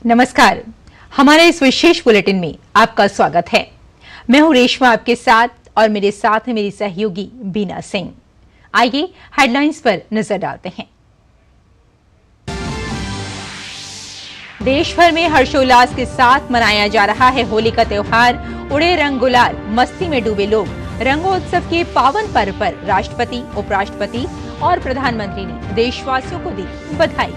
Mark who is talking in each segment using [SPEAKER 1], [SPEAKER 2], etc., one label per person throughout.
[SPEAKER 1] नमस्कार। हमारे इस विशेष बुलेटिन में आपका स्वागत है। मैं हूं रेशमा आपके साथ और मेरे साथ है मेरी सहयोगी बीना सिंह। आइए हेडलाइंस पर नजर डालते हैं। देश भर में हर्षोल्लास के साथ मनाया जा रहा है होली का त्योहार। उड़े रंग गुलाल, मस्ती में डूबे लोग। रंगोत्सव के पावन पर्व पर राष्ट्रपति, उपराष्ट्रपति और प्रधानमंत्री ने देशवासियों को दी बधाई।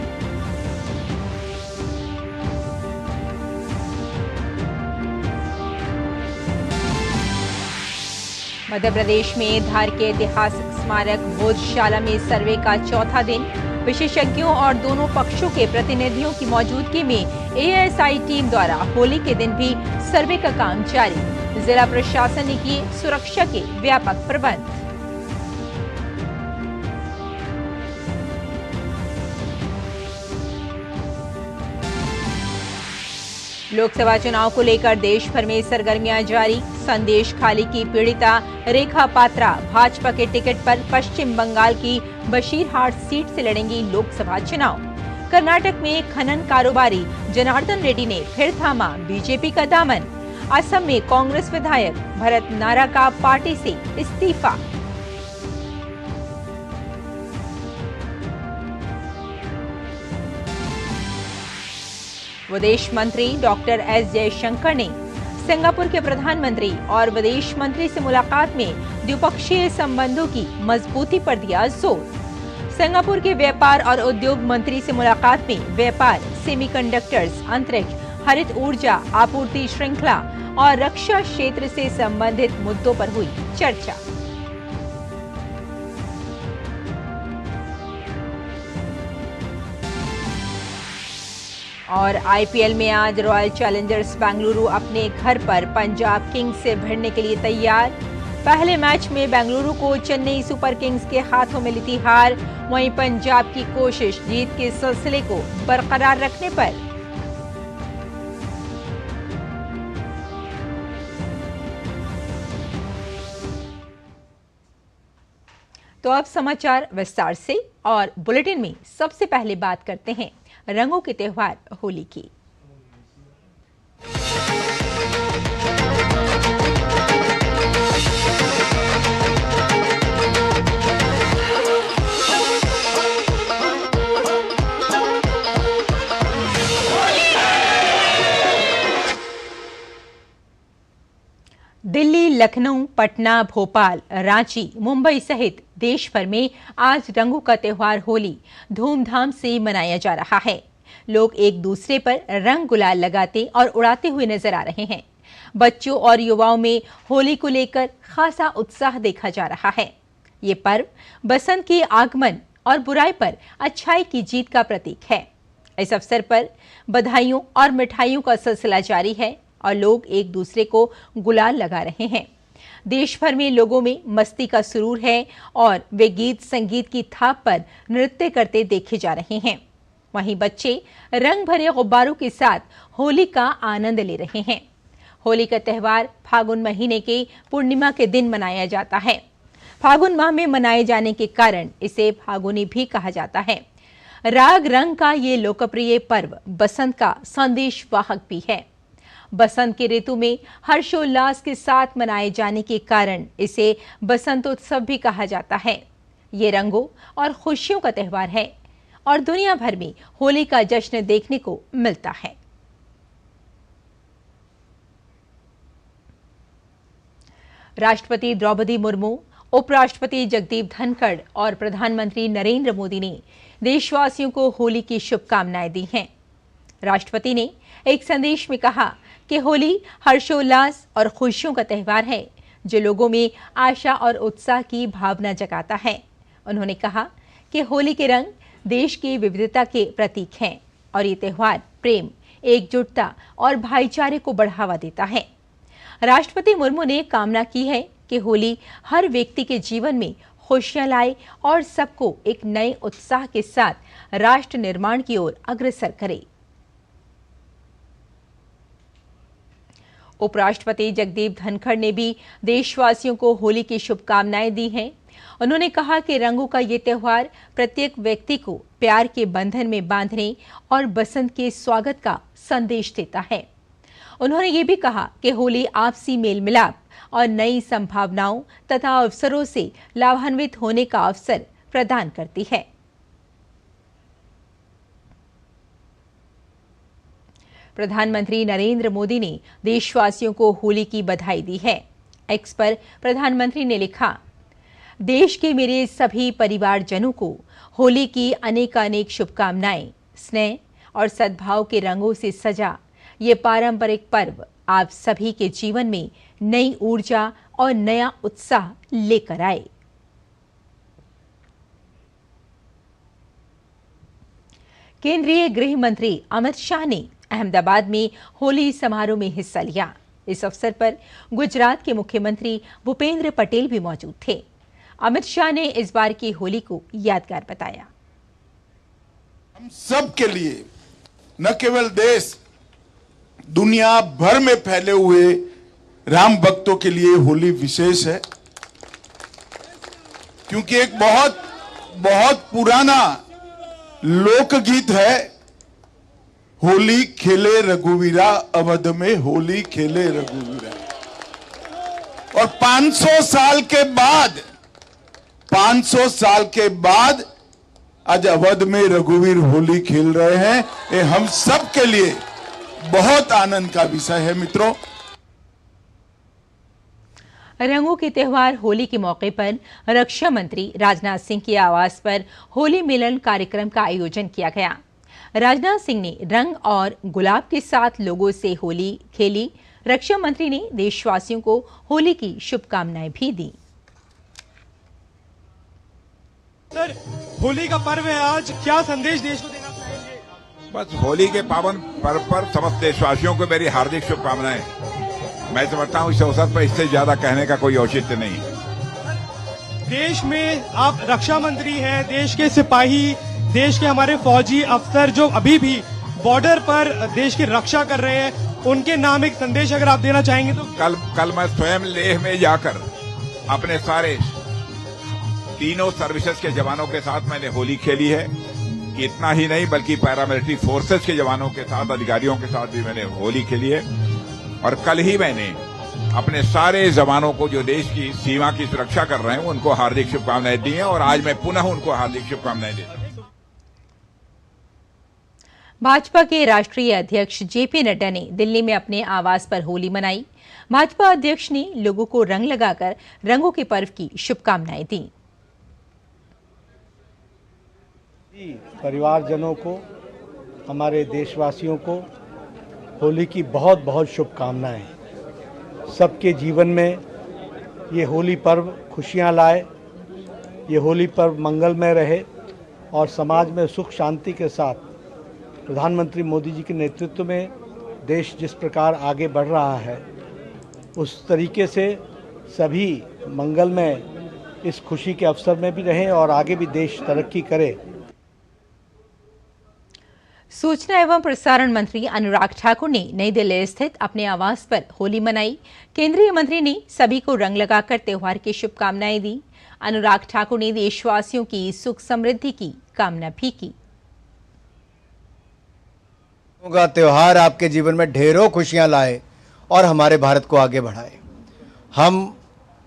[SPEAKER 1] मध्य प्रदेश में धार के ऐतिहासिक स्मारक भोजशाला में सर्वे का चौथा दिन। विशेषज्ञों और दोनों पक्षों के प्रतिनिधियों की मौजूदगी में एएसआई टीम द्वारा होली के दिन भी सर्वे का काम जारी। जिला प्रशासन ने किए सुरक्षा के व्यापक प्रबंध। लोकसभा चुनाव को लेकर देश भर में सरगर्मियां जारी। संदेश खाली की पीड़िता रेखा पात्रा भाजपा के टिकट पर पश्चिम बंगाल की बशीरहाट सीट से लड़ेंगी लोकसभा चुनाव। कर्नाटक में खनन कारोबारी जनार्दन रेड्डी ने फिर थामा बीजेपी का दामन। असम में कांग्रेस विधायक भरत नारा का पार्टी से इस्तीफा। विदेश मंत्री डॉक्टर एस जयशंकर ने सिंगापुर के प्रधानमंत्री और विदेश मंत्री से मुलाकात में द्विपक्षीय संबंधों की मजबूती पर दिया जोर। सिंगापुर के व्यापार और उद्योग मंत्री से मुलाकात में व्यापार, सेमीकंडक्टर्स, अंतरिक्ष, हरित ऊर्जा, आपूर्ति श्रृंखला और रक्षा क्षेत्र से संबंधित मुद्दों पर हुई चर्चा। और आईपीएल में आज रॉयल चैलेंजर्स बेंगलुरु अपने घर पर पंजाब किंग्स से भिड़ने के लिए तैयार। पहले मैच में बेंगलुरु को चेन्नई सुपर किंग्स के हाथों में मिली हार। वहीं पंजाब की कोशिश जीत के सिलसिले को बरकरार रखने पर। तो अब समाचार विस्तार से और बुलेटिन में सबसे पहले बात करते हैं रंगों के त्योहार होली की। दिल्ली, लखनऊ, पटना, भोपाल, रांची, मुंबई सहित देश भर में आज रंगों का त्योहार होली धूमधाम से मनाया जा रहा है। लोग एक दूसरे पर रंग गुलाल लगाते और उड़ाते हुए नजर आ रहे हैं। बच्चों और युवाओं में होली को लेकर खासा उत्साह देखा जा रहा है। ये पर्व बसंत के आगमन और बुराई पर अच्छाई की जीत का प्रतीक है। इस अवसर पर बधाइयों और मिठाइयों का सिलसिला जारी है और लोग एक दूसरे को गुलाल लगा रहे हैं। देश भर में लोगों में मस्ती का सुरूर है और वे गीत संगीत की थाप पर नृत्य करते देखे जा रहे हैं। वहीं बच्चे रंग भरे गुब्बारों के साथ होली का आनंद ले रहे हैं। होली का त्योहार फागुन महीने के पूर्णिमा के दिन मनाया जाता है। फागुन माह में मनाए जाने के कारण इसे फागुनी भी कहा जाता है। राग रंग का ये लोकप्रिय पर्व बसंत का संदेशवाहक भी है। बसंत के ऋतु में हर्षोल्लास के साथ मनाए जाने के कारण इसे बसंतोत्सव भी कहा जाता है। ये रंगों और खुशियों का त्योहार है और दुनिया भर में होली का जश्न देखने को मिलता है। राष्ट्रपति द्रौपदी मुर्मू, उपराष्ट्रपति जगदीप धनखड़ और प्रधानमंत्री नरेंद्र मोदी ने देशवासियों को होली की शुभकामनाएं दी हैं। राष्ट्रपति ने एक संदेश में कहा कि होली हर्षोल्लास और खुशियों का त्योहार है जो लोगों में आशा और उत्साह की भावना जगाता है। उन्होंने कहा कि होली के रंग देश की विविधता के प्रतीक हैं और ये त्योहार प्रेम, एकजुटता और भाईचारे को बढ़ावा देता है। राष्ट्रपति मुर्मू ने कामना की है कि होली हर व्यक्ति के जीवन में खुशियां लाए और सबको एक नए उत्साह के साथ राष्ट्र निर्माण की ओर अग्रसर करे। उपराष्ट्रपति जगदीप धनखड़ ने भी देशवासियों को होली की शुभकामनाएं दी हैं। उन्होंने कहा कि रंगों का ये त्योहार प्रत्येक व्यक्ति को प्यार के बंधन में बांधने और बसंत के स्वागत का संदेश देता है। उन्होंने ये भी कहा कि होली आपसी मेल मिलाप और नई संभावनाओं तथा अवसरों से लाभान्वित होने का अवसर प्रदान करती है। प्रधानमंत्री नरेंद्र मोदी ने देशवासियों को होली की बधाई दी है। एक्स पर प्रधानमंत्री ने लिखा, देश के मेरे सभी परिवारजनों को होली की अनेकानेक शुभकामनाएं। स्नेह और सद्भाव के रंगों से सजा ये पारंपरिक पर्व आप सभी के जीवन में नई ऊर्जा और नया उत्साह लेकर आए। केंद्रीय गृह मंत्री अमित शाह ने अहमदाबाद में होली समारोह में हिस्सा लिया। इस अवसर पर गुजरात के मुख्यमंत्री भूपेंद्र पटेल भी मौजूद थे। अमित शाह ने इस बार की होली को यादगार बताया।
[SPEAKER 2] हम सब के लिए, न केवल देश, दुनिया भर में फैले हुए राम भक्तों के लिए होली विशेष है, क्योंकि एक बहुत बहुत पुराना लोकगीत है, होली खेले रघुवीरा अवध में होली खेले रघुवीरा। और 500 साल के बाद आज अवध में रघुवीर होली खेल रहे हैं। ये हम सब के लिए बहुत आनंद का विषय है। मित्रों,
[SPEAKER 1] रंगों के त्योहार होली के मौके पर रक्षा मंत्री राजनाथ सिंह के आवास पर होली मिलन कार्यक्रम का आयोजन किया गया। राजनाथ सिंह ने रंग और गुलाब के साथ लोगों से होली खेली। रक्षा मंत्री ने देशवासियों को होली की शुभकामनाएं भी दी।
[SPEAKER 3] सर, होली का पर्व है आज, क्या संदेश देश को देना चाहेंगे?
[SPEAKER 4] बस होली के पावन पर्व पर समस्त देशवासियों को मेरी हार्दिक शुभकामनाएं। मैं समझता हूं इस अवसर पर इससे ज्यादा कहने का कोई औचित्य नहीं।
[SPEAKER 3] देश में आप रक्षा मंत्री हैं, देश के सिपाही, देश के हमारे फौजी अफसर जो अभी भी बॉर्डर पर देश की रक्षा कर रहे हैं, उनके नाम एक संदेश अगर आप देना चाहेंगे तो।
[SPEAKER 4] कल मैं स्वयं लेह में जाकर अपने सारे तीनों सर्विसेज के जवानों के साथ मैंने होली खेली है। इतना ही नहीं बल्कि पैरामिलिट्री फोर्सेज के जवानों के साथ, अधिकारियों के साथ भी मैंने होली खेली है। और कल ही मैंने अपने सारे जवानों को जो देश की सीमा की सुरक्षा कर रहे हैं उनको हार्दिक शुभकामनाएं दी हैं और आज मैं पुनः उनको हार्दिक शुभकामनाएं देता हूं।
[SPEAKER 1] भाजपा के राष्ट्रीय अध्यक्ष जेपी नड्डा ने दिल्ली में अपने आवास पर होली मनाई। भाजपा अध्यक्ष ने लोगों को रंग लगाकर रंगों के पर्व की शुभकामनाएं दी।
[SPEAKER 5] परिवारजनों को, हमारे देशवासियों को होली की बहुत बहुत शुभकामनाएं। सबके जीवन में ये होली पर्व खुशियां लाए, ये होली पर्व मंगलमय रहे और समाज में सुख शांति के साथ प्रधानमंत्री मोदी जी के नेतृत्व में देश जिस प्रकार आगे बढ़ रहा है उस तरीके से सभी मंगलमय इस खुशी के अवसर में भी रहें और आगे भी देश तरक्की करे।
[SPEAKER 1] सूचना एवं प्रसारण मंत्री अनुराग ठाकुर ने नई दिल्ली स्थित अपने आवास पर होली मनाई। केंद्रीय मंत्री ने सभी को रंग लगाकर त्योहार की शुभकामनाएं दी। अनुराग ठाकुर ने देशवासियों की सुख समृद्धि की कामना भी की।
[SPEAKER 6] का त्योहार आपके जीवन में ढेरों खुशियां लाए और हमारे भारत को आगे बढ़ाए। हम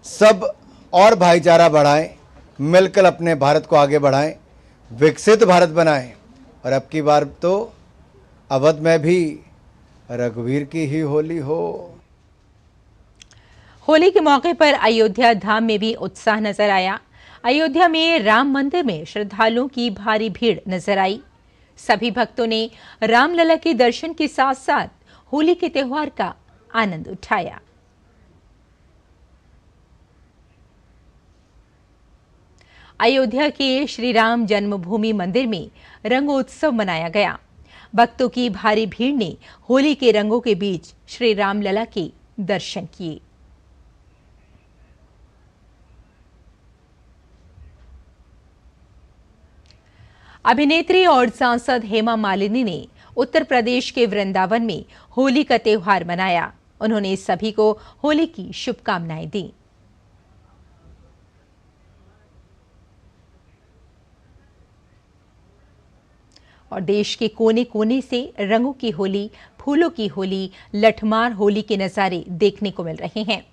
[SPEAKER 6] सब और भाईचारा बढ़ाएं, मिलकर अपने भारत को आगे बढ़ाएं, विकसित भारत बनाएं और अब की बार तो अवध में भी रघुवीर की ही होली हो।
[SPEAKER 1] होली के मौके पर अयोध्या धाम में भी उत्साह नजर आया। अयोध्या में राम मंदिर में श्रद्धालुओं की भारी भीड़ नजर आई। सभी भक्तों ने रामलला के दर्शन के साथ साथ होली के त्योहार का आनंद उठाया। अयोध्या के श्री राम जन्मभूमि मंदिर में रंगोत्सव मनाया गया। भक्तों की भारी भीड़ ने होली के रंगों के बीच श्री रामलला के दर्शन किए। अभिनेत्री और सांसद हेमा मालिनी ने उत्तर प्रदेश के वृंदावन में होली का त्योहार मनाया। उन्होंने सभी को होली की शुभकामनाएं दी। और देश के कोने कोने से रंगों की होली, फूलों की होली, लठमार होली के नज़ारे देखने को मिल रहे हैं।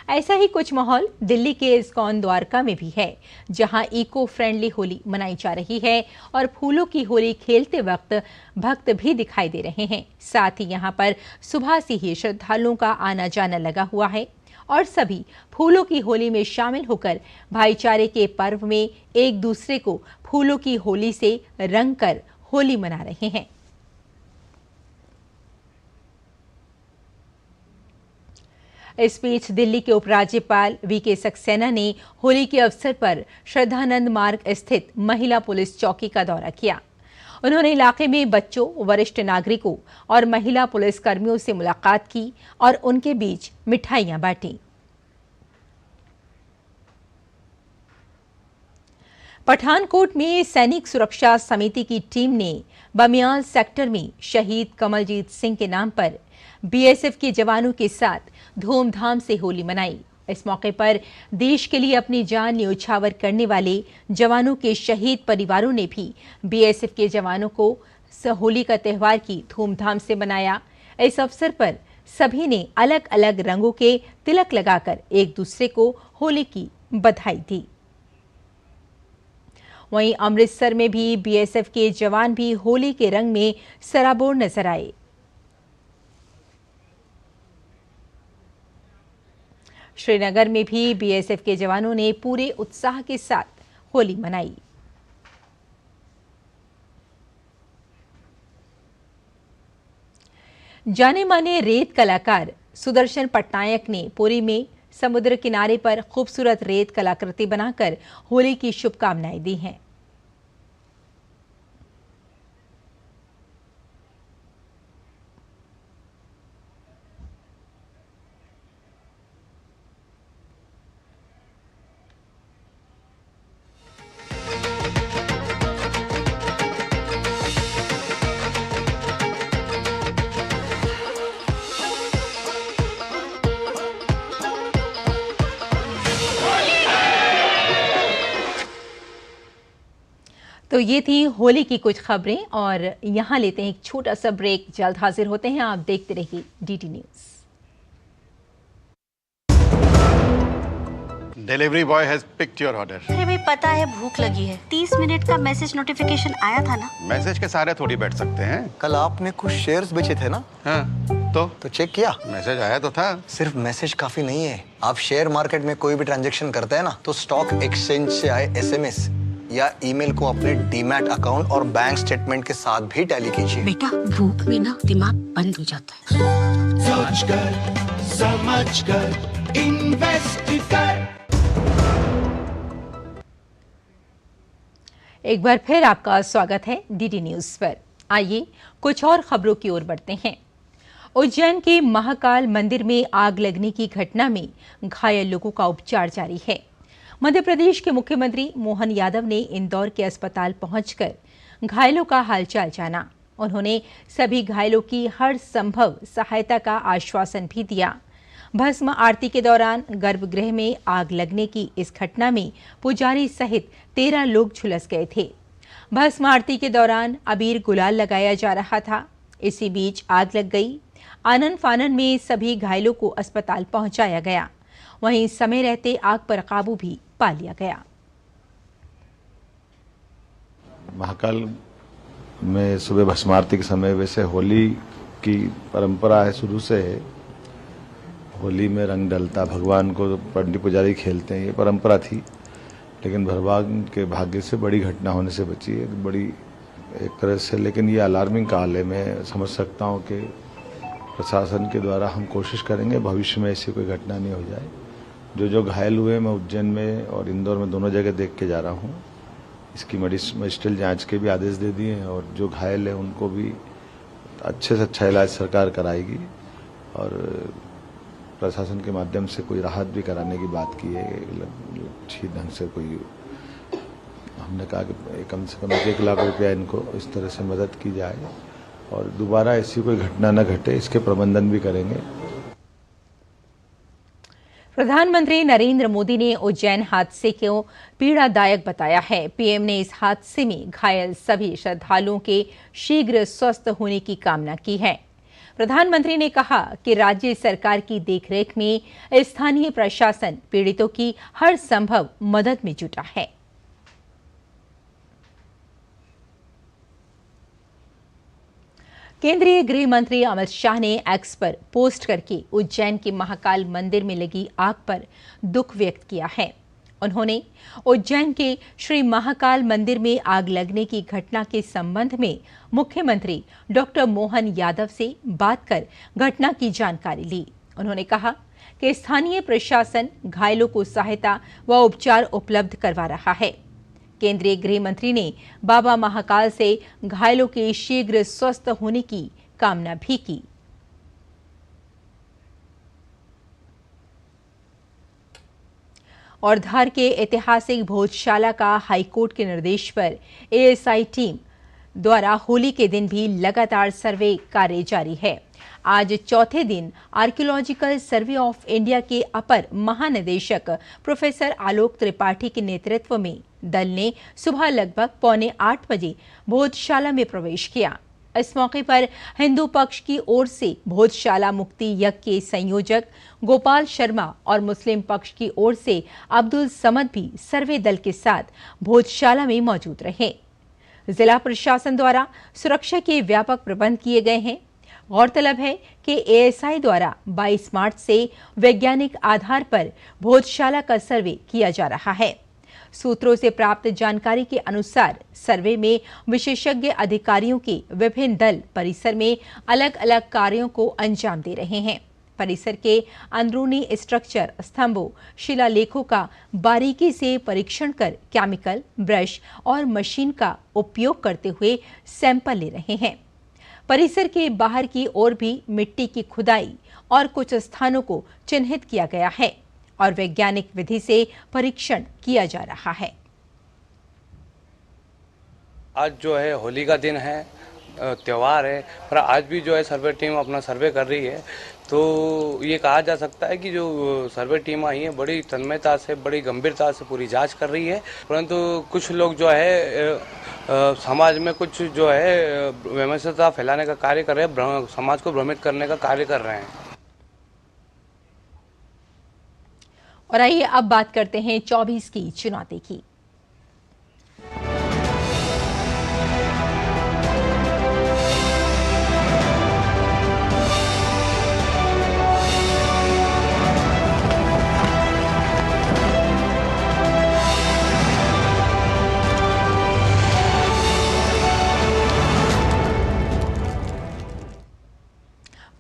[SPEAKER 1] ऐसा ही कुछ माहौल दिल्ली के इस्कॉन द्वारका में भी है, जहां इको फ्रेंडली होली मनाई जा रही है और फूलों की होली खेलते वक्त भक्त भी दिखाई दे रहे हैं। साथ ही यहां पर सुबह से ही श्रद्धालुओं का आना जाना लगा हुआ है और सभी फूलों की होली में शामिल होकर भाईचारे के पर्व में एक दूसरे को फूलों की होली से रंग कर होली मना रहे हैं। इस बीच दिल्ली के उपराज्यपाल वीके सक्सेना ने होली के अवसर पर श्रद्धानंद मार्ग स्थित महिला पुलिस चौकी का दौरा किया। उन्होंने इलाके में बच्चों, वरिष्ठ नागरिकों और महिला पुलिस कर्मियों से मुलाकात की और उनके बीच मिठाइयां बांटी। पठानकोट में सैनिक सुरक्षा समिति की टीम ने बमियाल सेक्टर में शहीद कमलजीत सिंह के नाम पर बीएसएफ के जवानों के साथ धूमधाम से होली मनाई। इस मौके पर देश के लिए अपनी जान न्योछावर करने वाले जवानों के शहीद परिवारों ने भी बीएसएफ के जवानों को होली का त्यौहार की धूमधाम से मनाया। इस अवसर पर सभी ने अलग अलग रंगों के तिलक लगाकर एक दूसरे को होली की बधाई दी। वहीं अमृतसर में भी बीएसएफ के जवान भी होली के रंग में सराबोर नजर आए। श्रीनगर में भी बीएसएफ के जवानों ने पूरे उत्साह के साथ होली मनाई। जाने माने रेत कलाकार सुदर्शन पटनायक ने पुरी में समुद्र किनारे पर खूबसूरत रेत कलाकृति बनाकर होली की शुभकामनाएं दी हैं। तो ये थी होली की कुछ खबरें और यहाँ लेते हैं एक छोटा सा ब्रेक। जल्द हाजिर होते हैं, आप देखते रहिए DT news.
[SPEAKER 7] Delivery boy has picked your order.
[SPEAKER 8] अरे भाई पता है भूख लगी है। 30 मिनट का मैसेज नोटिफिकेशन आया था ना।
[SPEAKER 7] मैसेज के सारे थोड़ी बैठ सकते हैं।
[SPEAKER 9] कल आपने कुछ शेयर्स बेचे थे ना?
[SPEAKER 7] हाँ, तो
[SPEAKER 9] चेक किया?
[SPEAKER 7] मैसेज आया तो था।
[SPEAKER 9] सिर्फ मैसेज काफी नहीं है। आप शेयर मार्केट में कोई भी ट्रांजैक्शन करते हैं ना, तो स्टॉक एक्सचेंज से आए एसएमएस या ईमेल को अपने डीमैट अकाउंट और बैंक स्टेटमेंट के साथ भी टैली कीजिए।
[SPEAKER 8] बेटा भूख में ना दिमाग बंद हो जाता है।
[SPEAKER 10] सोच कर समझ कर इन्वेस्ट कर।
[SPEAKER 1] एक बार फिर आपका स्वागत है डीडी न्यूज़ पर। आइए कुछ और खबरों की ओर बढ़ते हैं। उज्जैन के महाकाल मंदिर में आग लगने की घटना में घायल लोगों का उपचार जारी है। मध्य प्रदेश के मुख्यमंत्री मोहन यादव ने इंदौर के अस्पताल पहुंचकर घायलों का हालचाल जाना। उन्होंने सभी घायलों की हर संभव सहायता का आश्वासन भी दिया। भस्म आरती के दौरान गर्भगृह में आग लगने की इस घटना में पुजारी सहित 13 लोग झुलस गए थे। भस्म आरती के दौरान अबीर गुलाल लगाया जा रहा था। इसी बीच आग लग गई। आनन फानन में सभी घायलों को अस्पताल पहुंचाया गया। वहीं समय रहते आग पर काबू भी पा लिया गया।
[SPEAKER 11] महाकाल में सुबह भस्म आरती के समय वैसे होली की परंपरा है, शुरू से है। होली में रंग डलता, भगवान को पंडित पुजारी खेलते हैं, ये परंपरा थी। लेकिन भगवान के भाग्य से बड़ी घटना होने से बची है, बड़ी एक तरह से। लेकिन ये अलार्मिंग काल है। मैं समझ सकता हूँ कि प्रशासन के द्वारा हम कोशिश करेंगे भविष्य में ऐसी कोई घटना नहीं हो जाए। जो घायल हुए मैं उज्जैन में और इंदौर में दोनों जगह देख के जा रहा हूँ। इसकी मजिस्ट्रियल जांच के भी आदेश दे दिए हैं और जो घायल है उनको भी अच्छे से अच्छा इलाज सरकार कराएगी और प्रशासन के माध्यम से कोई राहत भी कराने की बात की है। अच्छी ढंग से कोई हमने कहा कि कम से कम 1 लाख रुपया इनको इस तरह से मदद की जाए और दोबारा ऐसी कोई घटना न घटे, इसके प्रबंधन भी करेंगे।
[SPEAKER 1] प्रधानमंत्री नरेंद्र मोदी ने उज्जैन हादसे को पीड़ादायक बताया है। पीएम ने इस हादसे में घायल सभी श्रद्धालुओं के शीघ्र स्वस्थ होने की कामना की है। प्रधानमंत्री ने कहा कि राज्य सरकार की देखरेख में स्थानीय प्रशासन पीड़ितों की हर संभव मदद में जुटा है। केंद्रीय गृह मंत्री अमित शाह ने एक्स पर पोस्ट करके उज्जैन के महाकाल मंदिर में लगी आग पर दुख व्यक्त किया है। उन्होंने उज्जैन के श्री महाकाल मंदिर में आग लगने की घटना के संबंध में मुख्यमंत्री डॉक्टर मोहन यादव से बात कर घटना की जानकारी ली। उन्होंने कहा कि स्थानीय प्रशासन घायलों को सहायता व उपचार उपलब्ध करवा रहा है। केंद्रीय गृह मंत्री ने बाबा महाकाल से घायलों के शीघ्र स्वस्थ होने की कामना भी की। और धार के ऐतिहासिक भोजशाला का हाईकोर्ट के निर्देश पर एएसआई टीम द्वारा होली के दिन भी लगातार सर्वे कार्य जारी है। आज चौथे दिन आर्कियोलॉजिकल सर्वे ऑफ इंडिया के अपर महानिदेशक प्रोफेसर आलोक त्रिपाठी के नेतृत्व में दल ने सुबह लगभग 7:45 बजे भोजशाला में प्रवेश किया। इस मौके पर हिंदू पक्ष की ओर से भोजशाला मुक्ति यज्ञ के संयोजक गोपाल शर्मा और मुस्लिम पक्ष की ओर से अब्दुल समद भी सर्वे दल के साथ भोजशाला में मौजूद रहे। जिला प्रशासन द्वारा सुरक्षा के व्यापक प्रबंध किए गए हैं। गौरतलब है कि एएसआई द्वारा 22 मार्च से वैज्ञानिक आधार पर भोजशाला का सर्वे किया जा रहा है। सूत्रों से प्राप्त जानकारी के अनुसार सर्वे में विशेषज्ञ अधिकारियों के विभिन्न दल परिसर में अलग अलग कार्यों को अंजाम दे रहे हैं। परिसर के अंदरूनी स्ट्रक्चर, स्तंभों, शिलालेखों का बारीकी से परीक्षण कर केमिकल, ब्रश और मशीन का उपयोग करते हुए सैंपल ले रहे हैं। परिसर के बाहर की ओर भी मिट्टी की खुदाई और कुछ स्थानों को चिन्हित किया गया है और वैज्ञानिक विधि से परीक्षण किया जा रहा है।
[SPEAKER 12] आज जो है होली का दिन है, त्योहार है, पर आज भी जो है सर्वे टीम अपना सर्वे कर रही है। तो ये कहा जा सकता है कि जो सर्वे टीम आई है बड़ी तन्मयता से, बड़ी गंभीरता से पूरी जांच कर रही है। परंतु कुछ लोग जो है समाज में कुछ जो है वैमनस्यता फैलाने का कार्य कर रहे हैं, समाज को भ्रमित करने का कार्य कर रहे हैं।
[SPEAKER 1] और आइए अब बात करते हैं 24 की चुनौती की।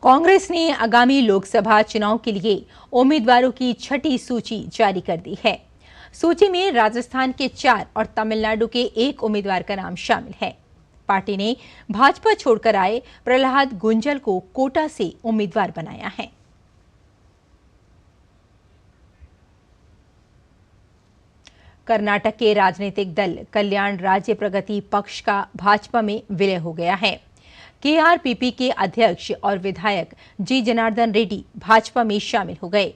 [SPEAKER 1] कांग्रेस ने आगामी लोकसभा चुनाव के लिए उम्मीदवारों की छठी सूची जारी कर दी है। सूची में राजस्थान के 4 और तमिलनाडु के 1 उम्मीदवार का नाम शामिल है। पार्टी ने भाजपा छोड़कर आए प्रहलाद गुंजल को कोटा से उम्मीदवार बनाया है। कर्नाटक के राजनीतिक दल कल्याण राज्य प्रगति पक्ष का भाजपा में विलय हो गया है। केआरपीपी के अध्यक्ष और विधायक जी जनार्दन रेड्डी भाजपा में शामिल हो गए।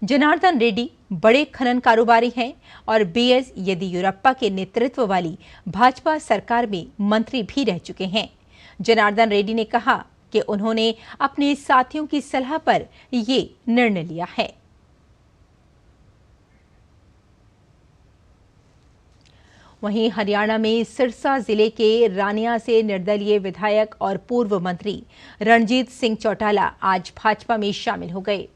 [SPEAKER 1] जनार्दन रेड्डी बड़े खनन कारोबारी हैं और बीएस येदियुरप्पा के नेतृत्व वाली भाजपा सरकार में मंत्री भी रह चुके हैं। जनार्दन रेड्डी ने कहा कि उन्होंने अपने साथियों की सलाह पर ये निर्णय लिया है। वहीं हरियाणा में सिरसा जिले के रानिया से निर्दलीय विधायक और पूर्व मंत्री रणजीत सिंह चौटाला आज भाजपा में शामिल हो गए।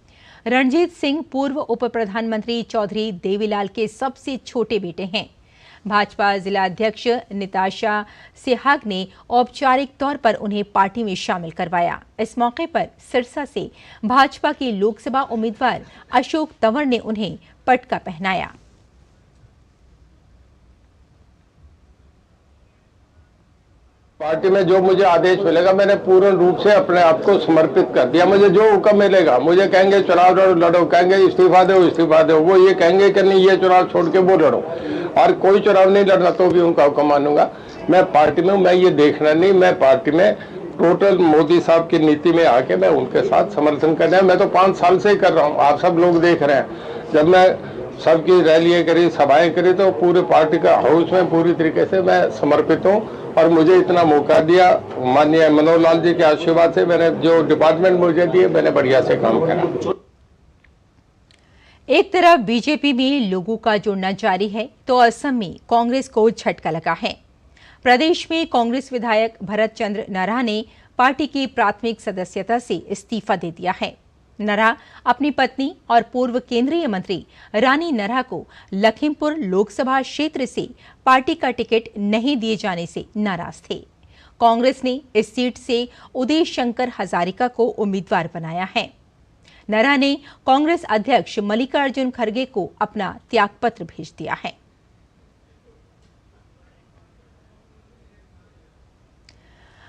[SPEAKER 1] रणजीत सिंह पूर्व उप प्रधानमंत्री चौधरी देवीलाल के सबसे छोटे बेटे हैं। भाजपा जिला अध्यक्ष निताशा सिहाग ने औपचारिक तौर पर उन्हें पार्टी में शामिल करवाया। इस मौके पर सिरसा से भाजपा के लोकसभा उम्मीदवार अशोक तंवर ने उन्हें पटका पहनाया।
[SPEAKER 13] पार्टी में जो मुझे आदेश मिलेगा मैंने पूर्ण रूप से अपने आप को समर्पित कर दिया। मुझे जो हुक्म मिलेगा, मुझे कहेंगे चुनाव लड़ो, कहेंगे इस्तीफा दो, वो ये कहेंगे कि नहीं ये चुनाव छोड़ के वो लड़ो, और कोई चुनाव नहीं लड़ना तो भी उनका हुक्म मानूंगा। मैं पार्टी में हूँ, मैं ये देखना नहीं, मैं पार्टी में टोटल मोदी साहब की नीति में आके मैं उनके साथ समर्थन कर रहा हूं। मैं तो 5 साल से ही कर रहा हूं, आप सब लोग देख रहे हैं। जब मैं सबकी रैलियां करी, सभाएं करी, तो पूरे पार्टी का हाउस में पूरी तरीके से मैं समर्पित हूं। और मुझे इतना मौका दिया माननीय मनोहर लाल जी के आशीर्वाद से, मैंने जो डिपार्टमेंट मुझे दिए मैंने बढ़िया से काम करा।
[SPEAKER 1] एक तरफ बीजेपी में लोगों का जुड़ना जारी है तो असम में कांग्रेस को झटका लगा है। प्रदेश में कांग्रेस विधायक भरत चंद्र नरहा ने पार्टी की प्राथमिक सदस्यता से इस्तीफा दे दिया है। नरहा अपनी पत्नी और पूर्व केंद्रीय मंत्री रानी नरहा को लखीमपुर लोकसभा क्षेत्र से पार्टी का टिकट नहीं दिए जाने से नाराज थे। कांग्रेस ने इस सीट से उदय शंकर हजारिका को उम्मीदवार बनाया है। नरहा ने कांग्रेस अध्यक्ष मल्लिकार्जुन खड़गे को अपना त्यागपत्र भेज दिया है।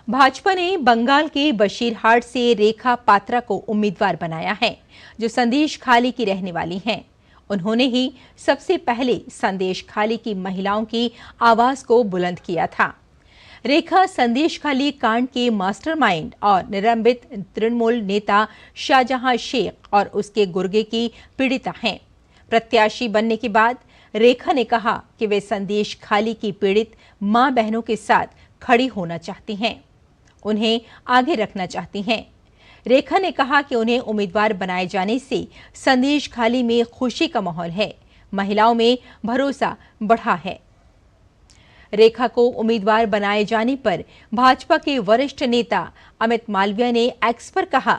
[SPEAKER 1] भाजपा ने बंगाल के बशीरहाट से रेखा पात्रा को उम्मीदवार बनाया है, जो संदेश खाली की रहने वाली हैं। उन्होंने ही सबसे पहले संदेश खाली की महिलाओं की आवाज को बुलंद किया था। रेखा संदेश खाली कांड के मास्टरमाइंड और निलंबित तृणमूल नेता शाहजहां शेख और उसके गुर्गे की पीड़िता हैं। प्रत्याशी बनने के बाद रेखा ने कहा कि वे संदेश खाली की पीड़ित मां बहनों के साथ खड़ी होना चाहती हैं, उन्हें आगे रखना चाहती हैं। रेखा ने कहा कि उन्हें उम्मीदवार बनाए जाने से संदेश खाली में खुशी का माहौल है, महिलाओं में भरोसा बढ़ा है। रेखा को उम्मीदवार बनाए जाने पर भाजपा के वरिष्ठ नेता अमित मालवीय ने एक्स पर कहा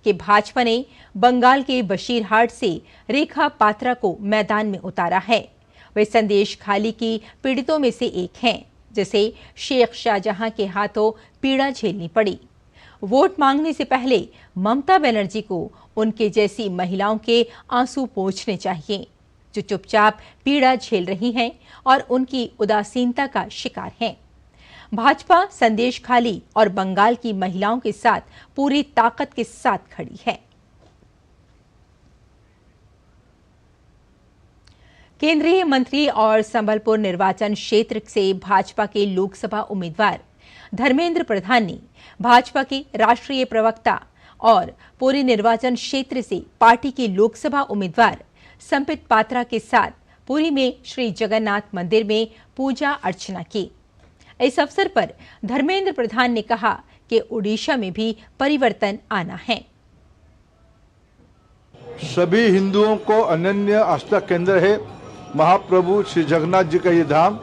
[SPEAKER 1] कि भाजपा ने बंगाल के बशीरहाट से रेखा पात्रा को मैदान में उतारा है। वे संदेश खाली की पीड़ितों में से एक हैं, जिसे शेख शाहजहां के हाथों पीड़ा झेलनी पड़ी। वोट मांगने से पहले ममता बनर्जी को उनके जैसी महिलाओं के आंसू पोंछने चाहिए, जो चुपचाप पीड़ा झेल रही हैं और उनकी उदासीनता का शिकार हैं। भाजपा संदेश खाली और बंगाल की महिलाओं के साथ पूरी ताकत के साथ खड़ी है। केंद्रीय मंत्री और संबलपुर निर्वाचन क्षेत्र से भाजपा के लोकसभा उम्मीदवार धर्मेंद्र प्रधान ने भाजपा के राष्ट्रीय प्रवक्ता और पूरे निर्वाचन क्षेत्र से पार्टी के लोकसभा उम्मीदवार संबित पात्रा के साथ पुरी में श्री जगन्नाथ मंदिर में पूजा अर्चना की। इस अवसर पर धर्मेंद्र प्रधान ने कहा कि उड़ीसा में भी परिवर्तन आना है।
[SPEAKER 14] सभी हिंदुओं को अनन्य आस्था केंद्र है महाप्रभु श्री जगन्नाथ जी का ये धाम।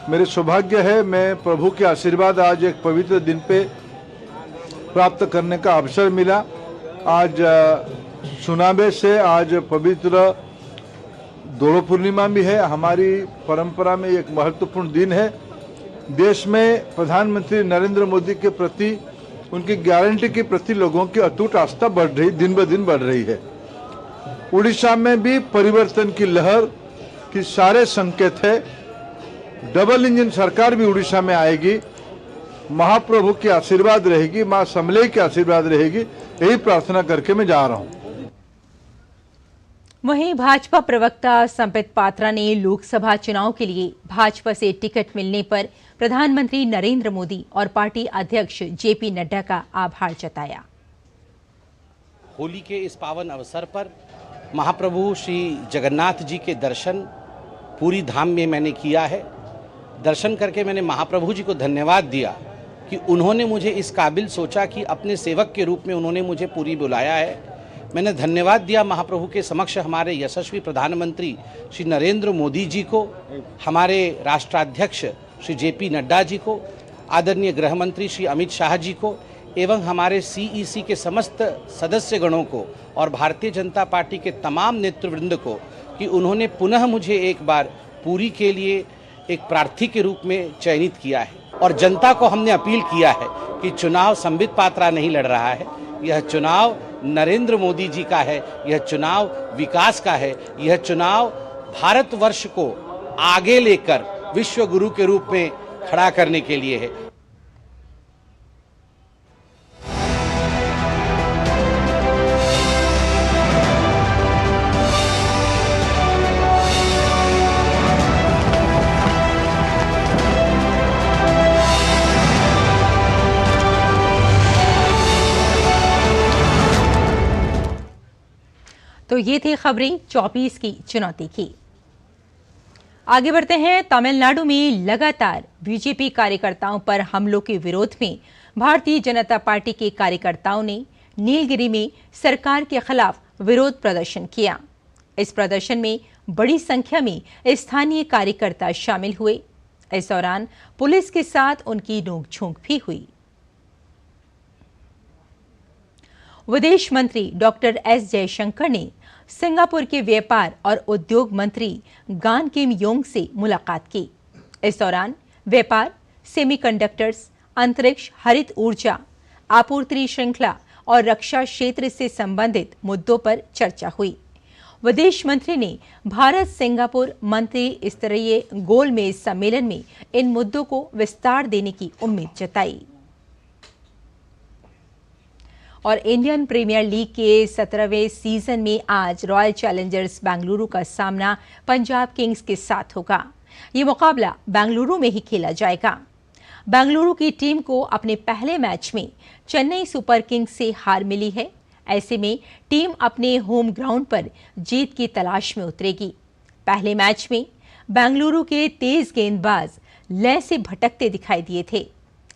[SPEAKER 14] मेरे सौभाग्य है, मैं प्रभु के आशीर्वाद आज एक पवित्र दिन पे प्राप्त करने का अवसर मिला। आज सुनाबे से आज पवित्र दोलो पूर्णिमा भी है। हमारी परंपरा में एक महत्वपूर्ण दिन है। देश में प्रधानमंत्री नरेंद्र मोदी के प्रति, उनकी गारंटी के प्रति लोगों की अटूट आस्था बढ़ रही, दिन ब दिन बढ़ रही है। उड़ीसा में भी परिवर्तन की लहर की सारे संकेत है। डबल इंजन सरकार भी उड़ीसा में आएगी। महाप्रभु की आशीर्वाद रहेगी, मां समले की आशीर्वाद रहेगी, यही प्रार्थना करके मैं जा रहा हूं।
[SPEAKER 1] वहीं भाजपा प्रवक्ता संबित पात्रा ने लोकसभा चुनाव के लिए भाजपा से टिकट मिलने पर प्रधानमंत्री नरेंद्र मोदी और पार्टी अध्यक्ष जेपी नड्डा का आभार जताया।
[SPEAKER 15] होली के इस पावन अवसर पर महाप्रभु श्री जगन्नाथ जी के दर्शन पूरी धाम में मैंने किया है। दर्शन करके मैंने महाप्रभु जी को धन्यवाद दिया कि उन्होंने मुझे इस काबिल सोचा कि अपने सेवक के रूप में उन्होंने मुझे पूरी बुलाया है। मैंने धन्यवाद दिया महाप्रभु के समक्ष हमारे यशस्वी प्रधानमंत्री श्री नरेंद्र मोदी जी को, हमारे राष्ट्राध्यक्ष श्री जेपी नड्डा जी को, आदरणीय गृह मंत्री श्री अमित शाह जी को एवं हमारे सीईसी के समस्त सदस्यगणों को और भारतीय जनता पार्टी के तमाम नेतृवृंद को कि उन्होंने पुनः मुझे एक बार पुरी के लिए एक प्रार्थी के रूप में चयनित किया है। और जनता को हमने अपील किया है कि चुनाव संबित पात्रा नहीं लड़ रहा है, यह चुनाव नरेंद्र मोदी जी का है, यह चुनाव विकास का है, यह चुनाव भारतवर्ष को आगे लेकर विश्व गुरु के रूप में खड़ा करने के लिए है।
[SPEAKER 1] तो ये थी खबरें 24 की चुनौती की। आगे बढ़ते हैं। तमिलनाडु में लगातार बीजेपी कार्यकर्ताओं पर हमलों के विरोध में भारतीय जनता पार्टी के कार्यकर्ताओं ने नीलगिरी में सरकार के खिलाफ विरोध प्रदर्शन किया। इस प्रदर्शन में बड़ी संख्या में स्थानीय कार्यकर्ता शामिल हुए। इस दौरान पुलिस के साथ उनकी नोकझोंक भी हुई। विदेश मंत्री डॉक्टर एस जयशंकर ने सिंगापुर के व्यापार और उद्योग मंत्री गान किम योंग से मुलाकात की। इस दौरान व्यापार, सेमीकंडक्टर्स, अंतरिक्ष, हरित ऊर्जा, आपूर्ति श्रृंखला और रक्षा क्षेत्र से संबंधित मुद्दों पर चर्चा हुई। विदेश मंत्री ने भारत सिंगापुर मंत्री स्तरीय गोलमेज सम्मेलन में इन मुद्दों को विस्तार देने की उम्मीद जताई। और इंडियन प्रीमियर लीग के 17वें सीजन में आज रॉयल चैलेंजर्स बेंगलुरु का सामना पंजाब किंग्स के साथ होगा। ये मुकाबला बेंगलुरु में ही खेला जाएगा। बेंगलुरु की टीम को अपने पहले मैच में चेन्नई सुपर किंग्स से हार मिली है। ऐसे में टीम अपने होम ग्राउंड पर जीत की तलाश में उतरेगी। पहले मैच में बेंगलुरु के तेज गेंदबाज लय से भटकते दिखाई दिए थे।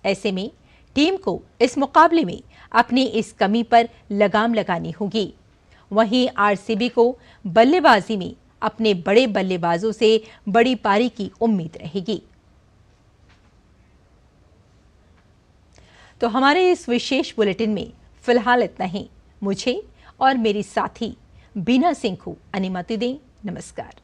[SPEAKER 1] ऐसे में टीम को इस मुकाबले में अपनी इस कमी पर लगाम लगानी होगी। वहीं आरसीबी को बल्लेबाजी में अपने बड़े बल्लेबाजों से बड़ी पारी की उम्मीद रहेगी। तो हमारे इस विशेष बुलेटिन में फिलहाल इतना ही। मुझे और मेरी साथी बीना सिंह को अनुमति दें। नमस्कार।